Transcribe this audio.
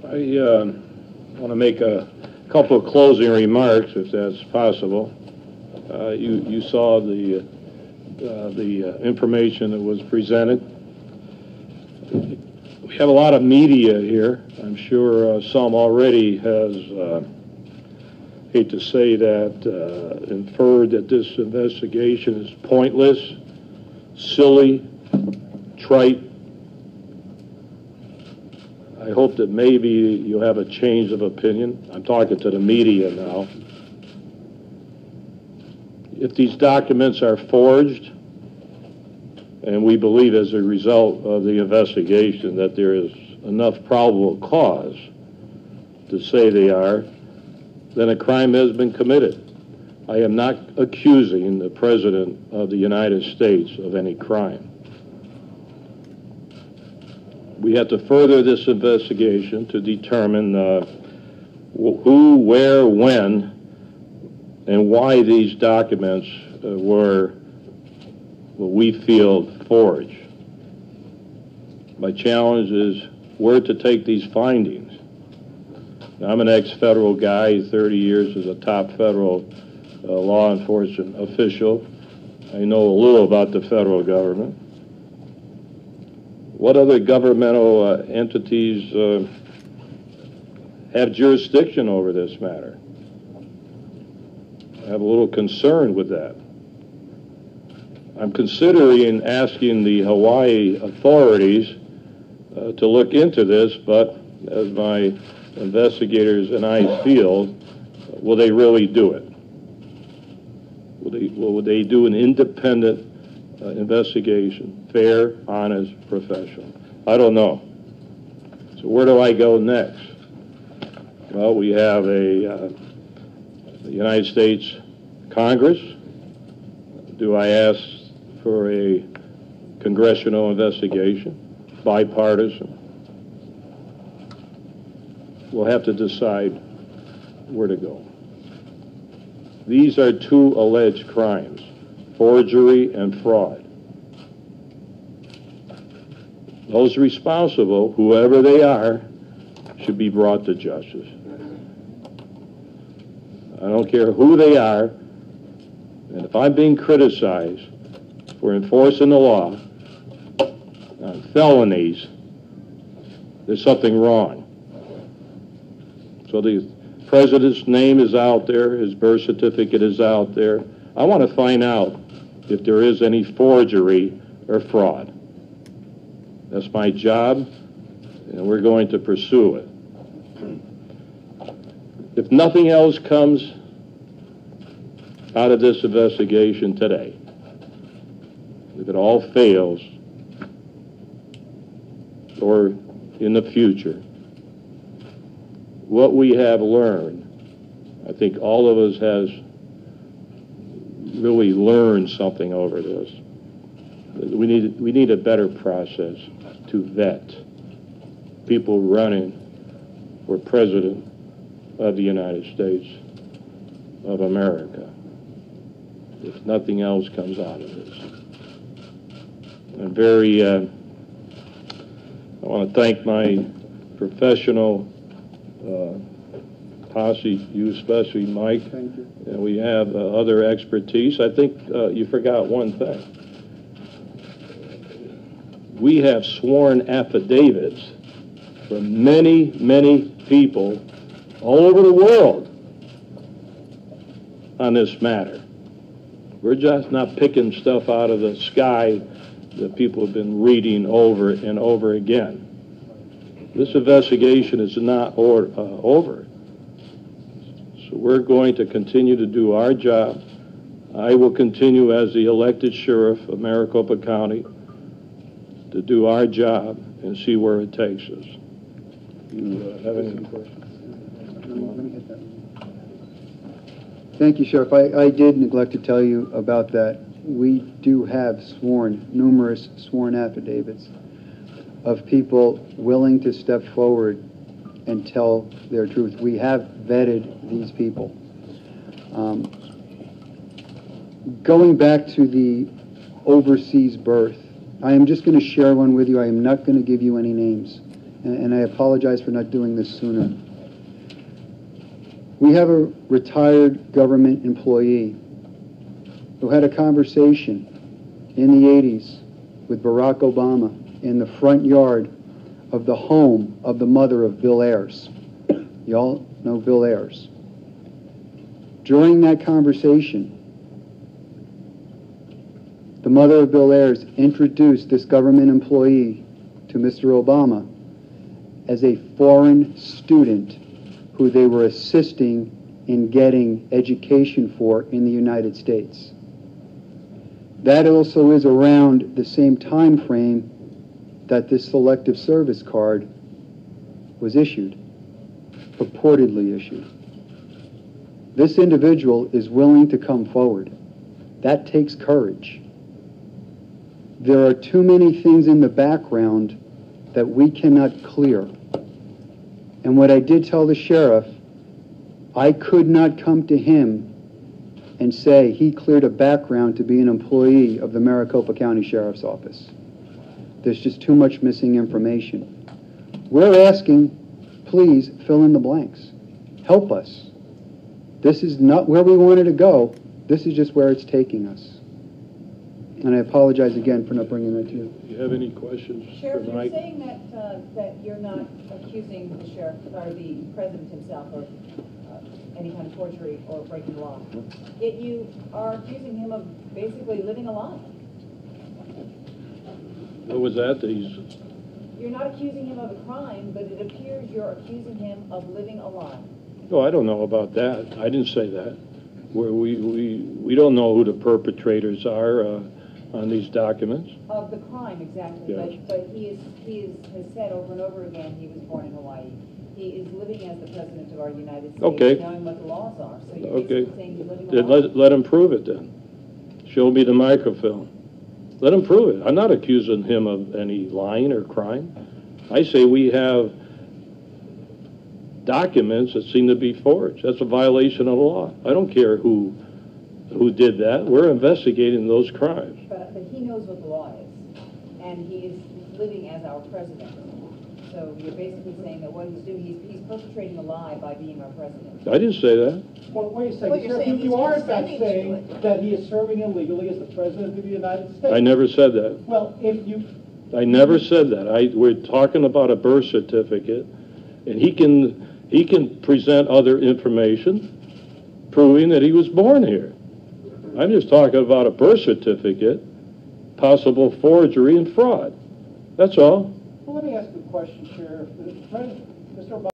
I want to make a couple of closing remarks, if that's possible. You saw the information that was presented. We have a lot of media here. I'm sure some already has, hate to say that, inferred that this investigation is pointless, silly, trite. I hope that maybe you'll have a change of opinion. I'm talking to the media now. If these documents are forged, and we believe as a result of the investigation that there is enough probable cause to say they are, then a crime has been committed. I am not accusing the President of the United States of any crime. We have to further this investigation to determine who, where, when, and why these documents were what we feel forged. My challenge is where to take these findings. Now, I'm an ex-federal guy, 30 years as a top federal law enforcement official. I know a little about the federal government. What other governmental entities have jurisdiction over this matter? I have a little concern with that. I'm considering asking the Hawaii authorities to look into this, but as my investigators and I feel, will they really do it? Will they do an independent investigation, fair, honest, professional? I don't know. So where do I go next? Well, we have the United States Congress. Do I ask for a congressional investigation, bipartisan? We'll have to decide where to go. These are two alleged crimes, forgery and fraud. Those responsible, whoever they are, should be brought to justice. I don't care who they are, and if I'm being criticized for enforcing the law on felonies, there's something wrong. So the President's name is out there, his birth certificate is out there. I want to find out if there is any forgery or fraud. That's my job, and we're going to pursue it. If nothing else comes out of this investigation today, if it all fails, or in the future, what we have learned, I think all of us has really learned something over this. We need a better process to vet people running for President of the United States of America, if nothing else comes out of this. I'm very, I want to thank my professional posse, you especially, Mike. Thank you. And we have other expertise. I think you forgot one thing. We have sworn affidavits from many, many people all over the world on this matter. We're just not picking stuff out of the sky that people have been reading over and over again. This investigation is not over. So we're going to continue to do our job. I will continue as the elected sheriff of Maricopa County to do our job and see where it takes us. You have any questions? Let me hit that. Thank you, Sheriff. I did neglect to tell you about that. We do have numerous sworn affidavits of people willing to step forward and tell their truth. We have vetted these people. Going back to the overseas birth, I am just going to share one with you. I am not going to give you any names. and I apologize for not doing this sooner. We have a retired government employee who had a conversation in the 80s with Barack Obama in the front yard of the home of the mother of Bill Ayers. You all know Bill Ayers. During that conversation, the mother of Bill Ayers introduced this government employee to Mr. Obama as a foreign student who they were assisting in getting education for in the United States. That also is around the same time frame that this selective service card was issued, purportedly issued. This individual is willing to come forward. That takes courage. There are too many things in the background that we cannot clear. And what I did tell the sheriff, I could not come to him and say he cleared a background to be an employee of the Maricopa County Sheriff's Office. There's just too much missing information. We're asking, please fill in the blanks. Help us. This is not where we wanted to go. This is just where it's taking us. And I apologize again for not bringing that to you. Do you have any questions Sheriff, for you're Mike? saying that you're not accusing the sheriff or the president himself of any kind of forgery or breaking the law. Yet you are accusing him of basically living a lie. What was that? You're not accusing him of a crime, but it appears you're accusing him of living a lie. No, I don't know about that. I didn't say that. We don't know who the perpetrators are on these documents. Of the crime, exactly. Yes. But he has said over and over again he was born in Hawaii. He is living as the president of our United States, Okay. knowing what the laws are. So you're Okay. basically saying he's living a Then lie. let him prove it then. Show me the microfilm. Let him prove it. I'm not accusing him of any lying or crime. I say we have documents that seem to be forged. That's a violation of the law. I don't care who did that. We're investigating those crimes. But he knows what the law is, and he is living as our president. So you're basically saying that what he's doing, he's perpetrating a lie by being our president. I didn't say that. Well, wait a second, Well, you're sir. saying You are in he's fact consenting to saying it. that he is serving illegally as the President of the United States. I never said that. Well, if you... I never said that. We're talking about a birth certificate, and he can present other information proving that he was born here. I'm just talking about a birth certificate, possible forgery and fraud. That's all. Well, let me ask you a question, Sheriff. Mr. Obama